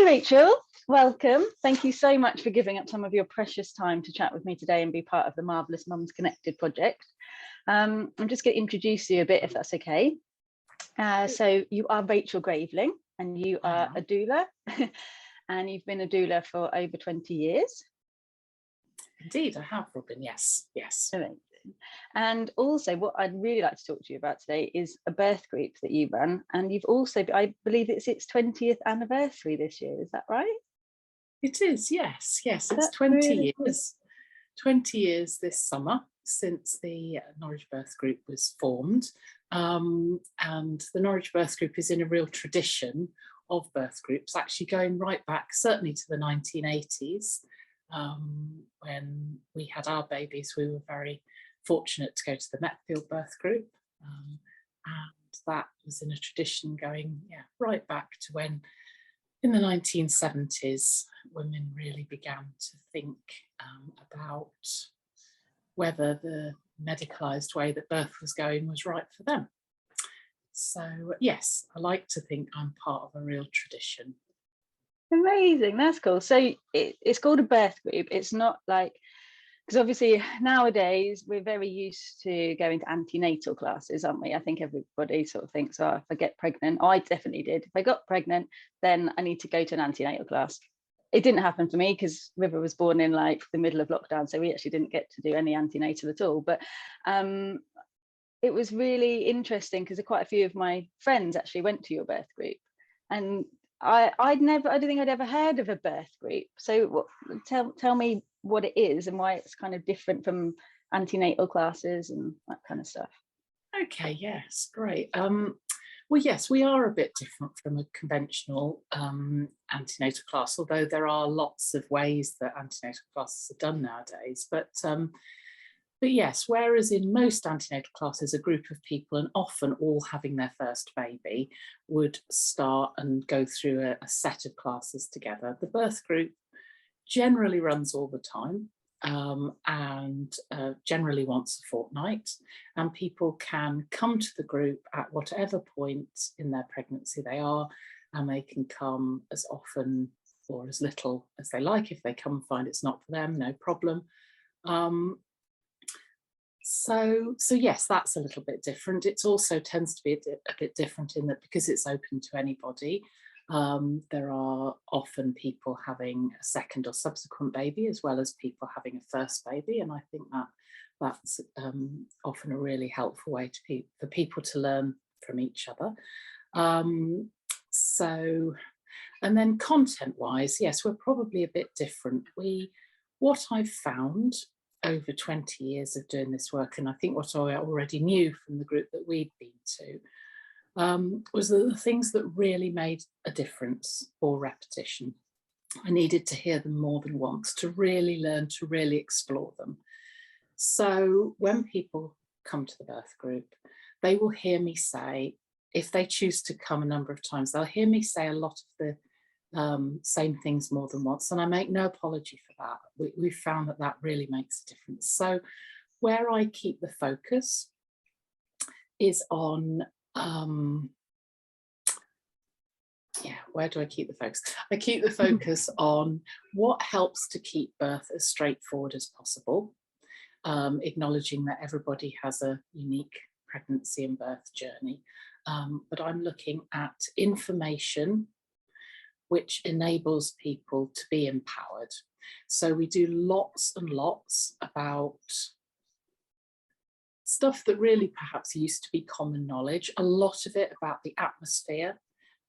Rachel, welcome. Thank you so much for giving up some of your precious time to chat with me today and be part of the Marvellous Mums Connected project. I'm just going to introduce you a bit, if that's okay. So you are Rachel Graveling and you are a doula and you've been a doula for over 20 years. Indeed, I have, Robin, yes. Amazing. And also what I'd really like to talk to you about today is a birth group that you run, and you've also, I believe it's its 20th anniversary this year, is that right? It is, yes, it's That's 20 really years. Cool. 20 years this summer since the Norwich Birth Group was formed, and the Norwich Birth Group is in a real tradition of birth groups, actually going right back certainly to the 1980s. When we had our babies, we were very fortunate to go to the Metfield Birth Group, and that was in a tradition going right back to when in the 1970s women really began to think about whether the medicalised way that birth was going was right for them. So yes, I like to think I'm part of a real tradition. amazing. That's cool. So it's called a birth group. It's not like, because obviously nowadays we're very used to going to antenatal classes, aren't we? I think everybody sort of thinks, oh, if I get pregnant, I definitely did. If I got pregnant, then I need to go to an antenatal class. It didn't happen for me because River was born in like the middle of lockdown, so we actually didn't get to do any antenatal at all. But it was really interesting because quite a few of my friends actually went to your birth group, and I don't think I'd ever heard of a birth group. So tell me what it is and why it's kind of different from antenatal classes and that kind of stuff. Okay, yes, great. Well, yes, we are a bit different from a conventional antenatal class, although there are lots of ways that antenatal classes are done nowadays. But yes, whereas in most antenatal classes, a group of people, and often all having their first baby, would start and go through a set of classes together, the birth group generally runs all the time, and generally once a fortnight, and people can come to the group at whatever point in their pregnancy they are, and they can come as often or as little as they like. If they come and find it's not for them, no problem. So yes, that's a little bit different. It also tends to be a bit different in that because it's open to anybody, there are often people having a second or subsequent baby as well as people having a first baby, and I think that's often a really helpful way for people to learn from each other. And then content-wise, yes, we're probably a bit different. What I've found over 20 years of doing this work, and I think what I already knew from the group that we'd been to, was that the things that really made a difference or repetition, I needed to hear them more than once to really learn, to really explore them. So when people come to the birth group, they will hear me say, if they choose to come a number of times, they'll hear me say a lot of the same things more than once, and I make no apology for that. We've found that really makes a difference. So where I keep the focus is on where do I keep the focus? I keep the focus on what helps to keep birth as straightforward as possible, acknowledging that everybody has a unique pregnancy and birth journey, but I'm looking at information which enables people to be empowered. So we do lots and lots about stuff that really perhaps used to be common knowledge, a lot of it about the atmosphere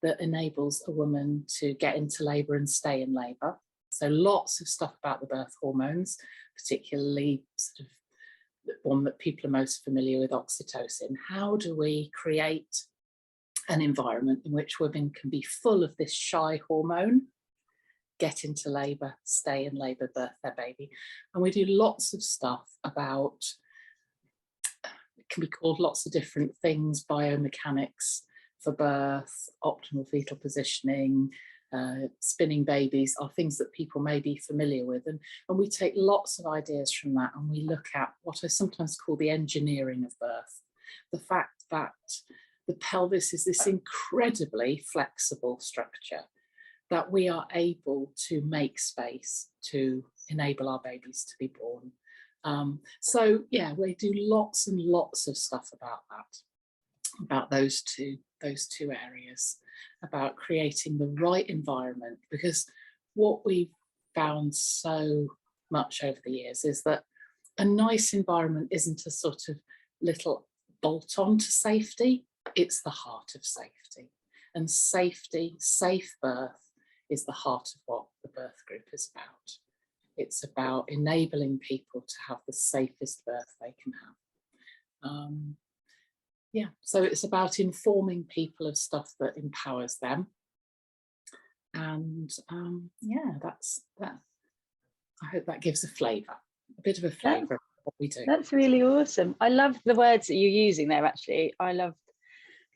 that enables a woman to get into labour and stay in labour. So lots of stuff about the birth hormones, particularly sort of the one that people are most familiar with, oxytocin. How do we create an environment in which women can be full of this shy hormone, get into labour, stay in labour, birth their baby? And we do lots of stuff about, it can be called lots of different things, biomechanics for birth, optimal fetal positioning, spinning babies are things that people may be familiar with. And we take lots of ideas from that and we look at what I sometimes call the engineering of birth. The fact that the pelvis is this incredibly flexible structure that we are able to make space to enable our babies to be born. So yeah, we do lots and lots of stuff about that, about those two areas, about creating the right environment, because what we've found so much over the years is that a nice environment isn't a sort of little bolt on to safety, it's the heart of safety. And safety, safe birth is the heart of what the birth group is about. It's about enabling people to have the safest birth they can have. Yeah, so it's about informing people of stuff that empowers them. And yeah, that's that. I hope that gives a flavour, a bit of a flavour of what we do. That's really awesome. I love the words that you're using there, actually. I love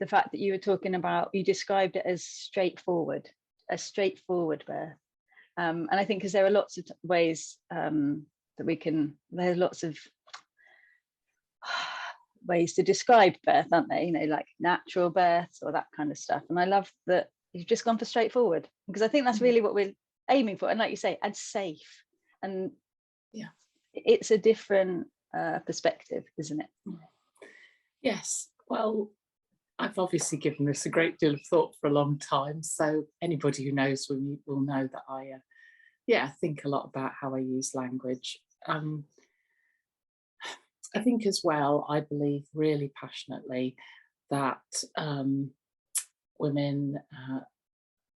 the fact that you were talking about, you described it as straightforward, a straightforward birth. And I think because there are lots of ways that we can, there's lots of ways to describe birth, aren't there? You know, like natural births or that kind of stuff. And I love that you've just gone for straightforward, because I think that's really what we're aiming for. And like you say, and safe. And yeah, it's a different perspective, isn't it? Yes. Well, I've obviously given this a great deal of thought for a long time. So anybody who knows me will know that I think a lot about how I use language. I think as well, I believe really passionately that women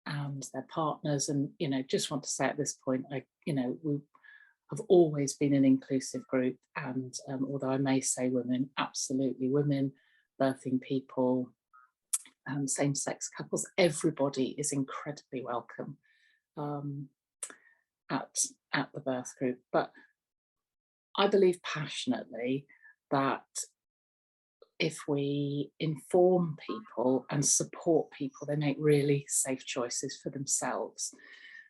and their partners, and, you know, just want to say at this point, we have always been an inclusive group. And although I may say women, absolutely women, birthing people, same-sex couples, everybody is incredibly welcome at the birth group. But I believe passionately that if we inform people and support people, they make really safe choices for themselves.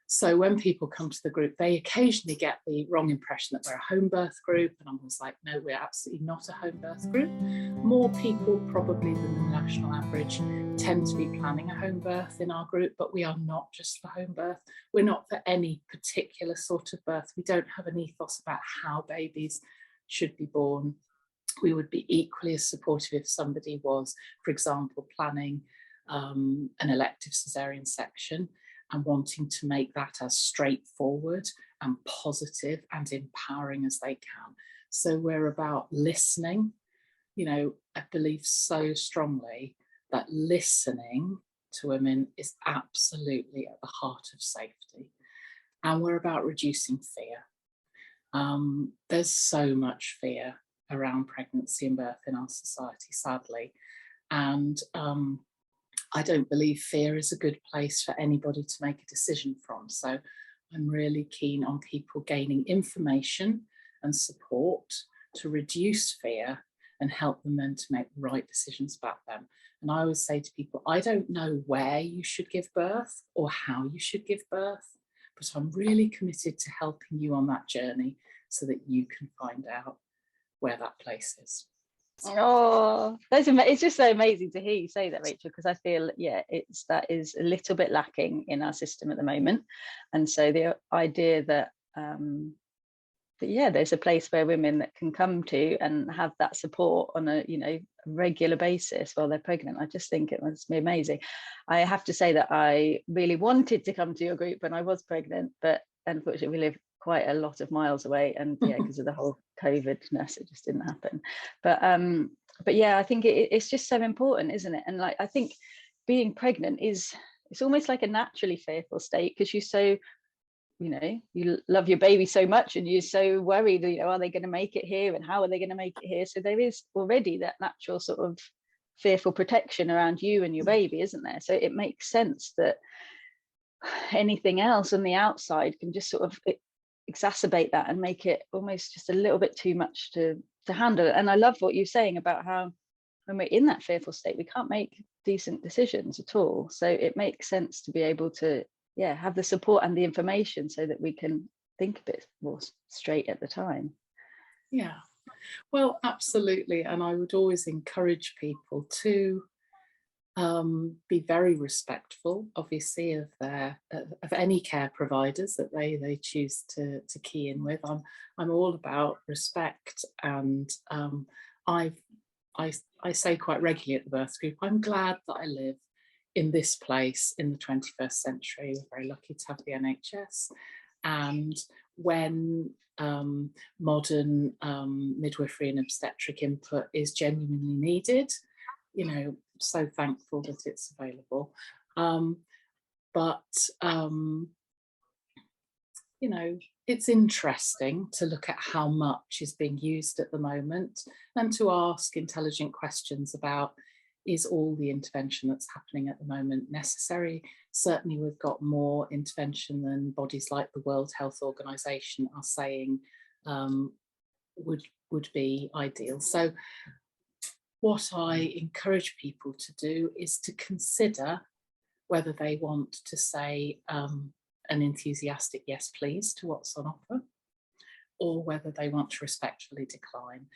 So when people come to the group, they occasionally get the wrong impression that we're a home birth group. And I'm always like, no, we're absolutely not a home birth group. More people probably than the national average tend to be planning a home birth in our group, but we are not just for home birth. We're not for any particular sort of birth. We don't have an ethos about how babies should be born. We would be equally as supportive if somebody was, for example, planning an elective cesarean section and wanting to make that as straightforward and positive and empowering as they can. So we're about listening. You know, I believe so strongly that listening to women is absolutely at the heart of safety. And we're about reducing fear. There's so much fear around pregnancy and birth in our society, sadly. And I don't believe fear is a good place for anybody to make a decision from. So I'm really keen on people gaining information and support to reduce fear and help them then to make right decisions about them. And I always say to people, I don't know where you should give birth or how you should give birth, but I'm really committed to helping you on that journey so that you can find out where that place is. Oh, it's just so amazing to hear you say that, Rachel, because I feel, that is a little bit lacking in our system at the moment. And so the idea that there's a place where women that can come to and have that support on a regular basis while they're pregnant, I just think it must be amazing. I have to say that I really wanted to come to your group when I was pregnant, but unfortunately we live quite a lot of miles away, and because of the whole COVID-ness, it just didn't happen. But yeah, I think it's just so important, isn't it? And like, I think being pregnant it's almost like a naturally fearful state, because you're so, you love your baby so much and you're so worried, are they going to make it here and how are they going to make it here? So there is already that natural sort of fearful protection around you and your baby, isn't there? So it makes sense that anything else on the outside can just sort of exacerbate that and make it almost just a little bit too much to handle. And I love what you're saying about how when we're in that fearful state, we can't make decent decisions at all. So it makes sense to be able to have the support and the information so that we can think a bit more straight at the time. Yeah, well, absolutely. And I would always encourage people to be very respectful, obviously, of any care providers that they choose to key in with. I'm all about respect, and I say quite regularly at the birth group, I'm glad that I live in this place in the 21st century. We're very lucky to have the NHS, and when modern midwifery and obstetric input is genuinely needed, you know, so thankful that it's available. You know, it's interesting to look at how much is being used at the moment, and to ask intelligent questions about, is all the intervention that's happening at the moment necessary? Certainly we've got more intervention than bodies like the World Health Organization are saying would be ideal. So what I encourage people to do is to consider whether they want to say an enthusiastic yes please to what's on offer, or whether they want to respectfully decline.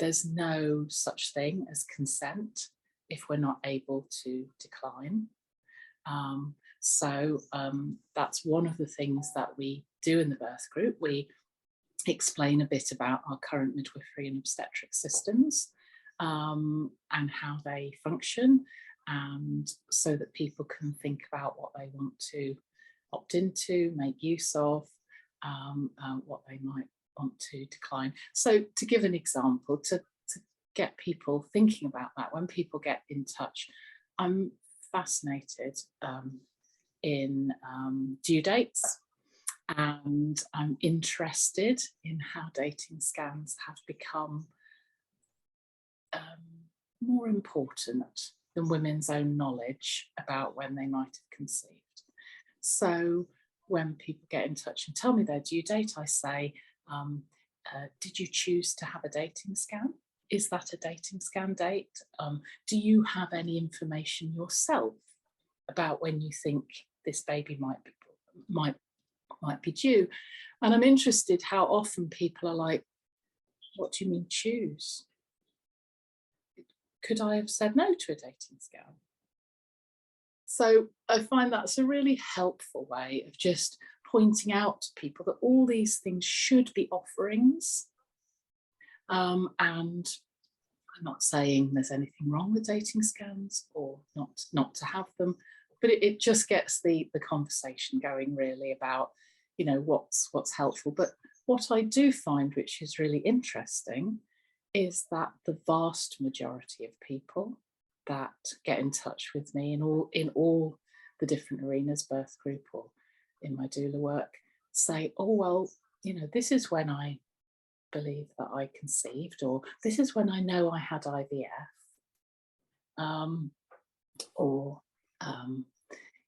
There's no such thing as consent if we're not able to decline. That's one of the things that we do in the birth group. We explain a bit about our current midwifery and obstetric systems, and how they function, and so that people can think about what they want to opt into, make use of, what they might want to decline. So to give an example, to get people thinking about that, when people get in touch, I'm fascinated in due dates, and I'm interested in how dating scans have become more important than women's own knowledge about when they might have conceived. So when people get in touch and tell me their due date, I say, did you choose to have a dating scan? Is that a dating scan date? Do you have any information yourself about when you think this baby might be due? And I'm interested how often people are like, what do you mean choose? Could I have said no to a dating scan? So I find that's a really helpful way of just pointing out to people that all these things should be offerings. And I'm not saying there's anything wrong with dating scans or not to have them, but it just gets the conversation going really about, you know, what's helpful. But what I do find, which is really interesting, is that the vast majority of people that get in touch with me in all the different arenas, birth group or in my doula work, say, oh, well, you know, this is when I believe that I conceived, or this is when I know I had IVF,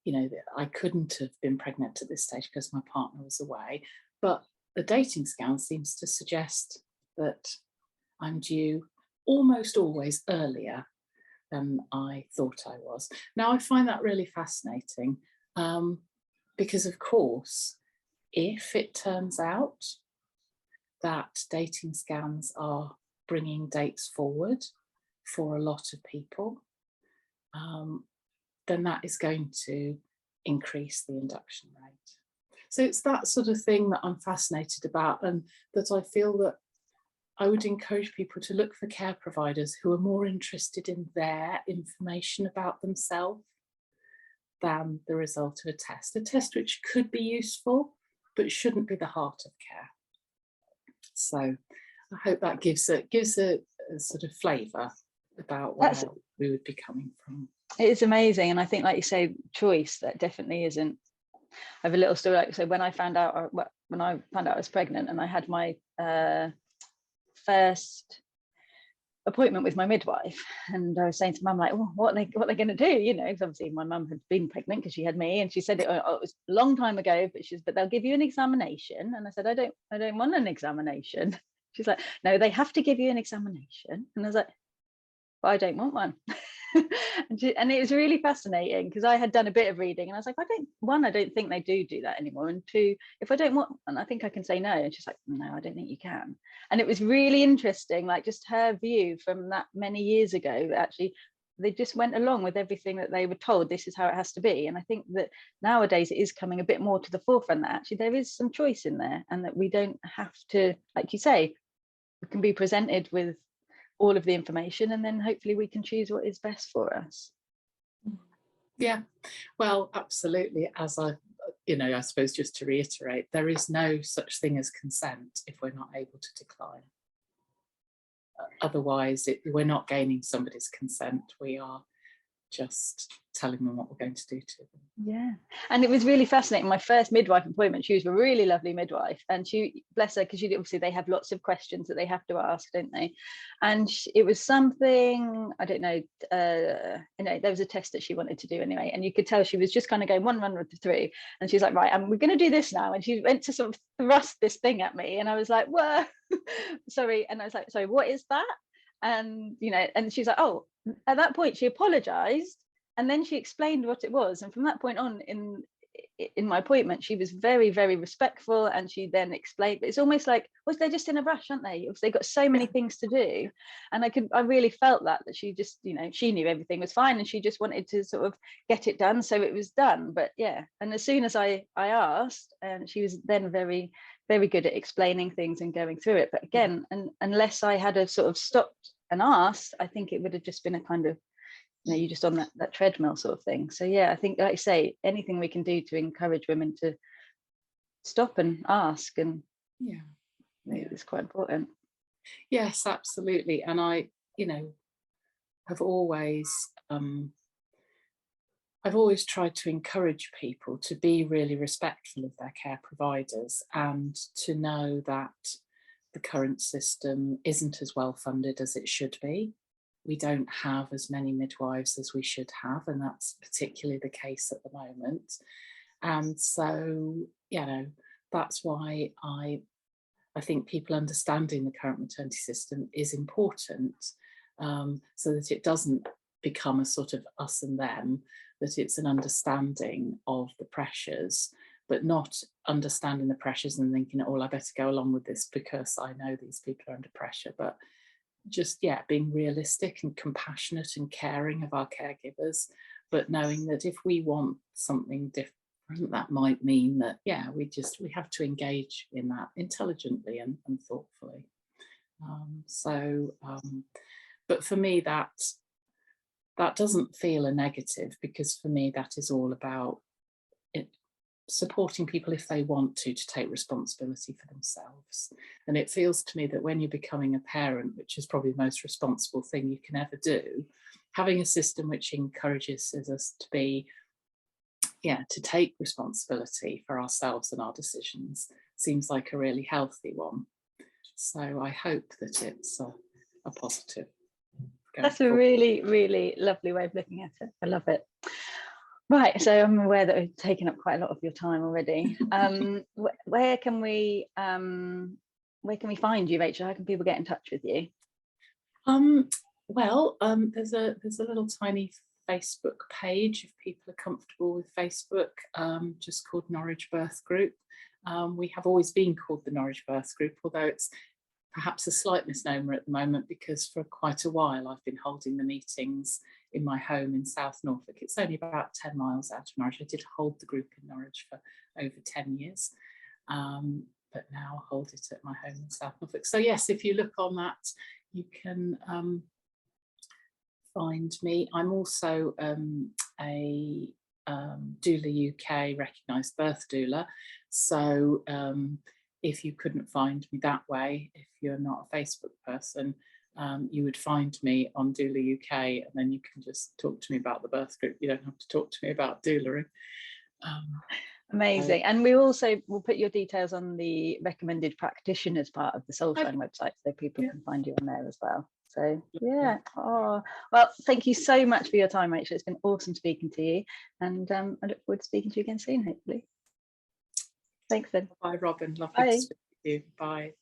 you know, I couldn't have been pregnant at this stage because my partner was away. But the dating scan seems to suggest that I'm due almost always earlier than I thought I was. Now, I find that really fascinating, because, of course, if it turns out that dating scans are bringing dates forward for a lot of people, then that is going to increase the induction rate. So it's that sort of thing that I'm fascinated about, and that I feel that I would encourage people to look for care providers who are more interested in their information about themselves than the result of a test which could be useful, but shouldn't be the heart of care. So I hope that gives a sort of flavour about where we would be coming from. It is amazing, and I think, like you say, choice, that definitely isn't. I have a little story. Like, so when I found out I was pregnant, and I had my first appointment with my midwife, and I was saying to Mum, like, oh, what are they going to do? You know, because obviously my mum had been pregnant because she had me, and she said it was a long time ago, but they'll give you an examination. And I said, I don't want an examination. She's like, no, they have to give you an examination. And I was like, but I don't want one. And it was really fascinating, because I had done a bit of reading, and I was like, I don't think they do that anymore, and two, if I don't want one, I think I can say no. And she's like, no, I don't think you can. And it was really interesting, like just her view from that many years ago, actually they just went along with everything that they were told, this is how it has to be. And I think that nowadays it is coming a bit more to the forefront that actually there is some choice in there, and that we don't have to, like you say, we can be presented with all of the information, and then hopefully we can choose what is best for us. Yeah, well, absolutely. As I suppose just to reiterate, there is no such thing as consent if we're not able to decline. Otherwise, we're not gaining somebody's consent. We are just telling them what we're going to do to them. Yeah, and it was really fascinating. My first midwife appointment, she was a really lovely midwife, and she, bless her, because obviously they have lots of questions that they have to ask, don't they? And it was something, I don't know, there was a test that she wanted to do anyway, and you could tell she was just kind of going 1 1 through, and she's like, right, we're going to do this now, and she went to sort of thrust this thing at me, and I was like, whoa, sorry, and I was like, sorry, what is that? And and she's like, oh, at that point she apologized, and then she explained what it was, and from that point on in my appointment she was very, very respectful, and she then explained. But it's almost like, was they just in a rush, aren't they? They got so many things to do, and I really felt that she just, she knew everything was fine, and she just wanted to sort of get it done, so it was done. But yeah, and as soon as I asked, and she was then very, very good at explaining things and going through it. But again, and unless I had a sort of stopped and asked, I think it would have just been a kind of, you're just on that treadmill sort of thing. So yeah, I think, like I say, anything we can do to encourage women to stop and ask, and it's quite important. Yes, absolutely. And I, have always I've always tried to encourage people to be really respectful of their care providers, and to know that the current system isn't as well funded as it should be. We don't have as many midwives as we should have, and that's particularly the case at the moment. And so, that's why I think people understanding the current maternity system is important, so that it doesn't become a sort of us and them, that it's an understanding of the pressures, but not understanding the pressures and thinking, oh, I better go along with this because I know these people are under pressure, but just, being realistic and compassionate and caring of our caregivers, but knowing that if we want something different, that might mean that, we have to engage in that intelligently and thoughtfully. But for me, that doesn't feel a negative, because for me, that is all about supporting people if they want to take responsibility for themselves. And it feels to me that when you're becoming a parent, which is probably the most responsible thing you can ever do, having a system which encourages us to be, to take responsibility for ourselves and our decisions seems like a really healthy one. So I hope that it's a positive. That's a really, really lovely way of looking at it. I love it. Right, so I'm aware that we've taken up quite a lot of your time already. Where can we find you, Rachel? How can people get in touch with you? There's a little tiny Facebook page if people are comfortable with Facebook, just called Norwich Birth Group. We have always been called the Norwich Birth Group, although it's perhaps a slight misnomer at the moment, because for quite a while I've been holding the meetings in my home in South Norfolk. It's only about 10 miles out of Norwich. I did hold the group in Norwich for over 10 years, but now I hold it at my home in South Norfolk. So yes, if you look on that, you can find me. I'm also a Doula UK recognised birth doula. So if you couldn't find me that way, if you're not a Facebook person, you would find me on Doula UK, and then you can just talk to me about the birth group. You don't have to talk to me about doulaing. Amazing. And we also will put your details on the recommended practitioners part of the Soulshine website, so people can find you on there as well. So well, thank you so much for your time, Rachel. It's been awesome speaking to you, and I look forward to speaking to you again soon, hopefully. Thanks then. Bye, Robin. Lovely to speak to you. Bye.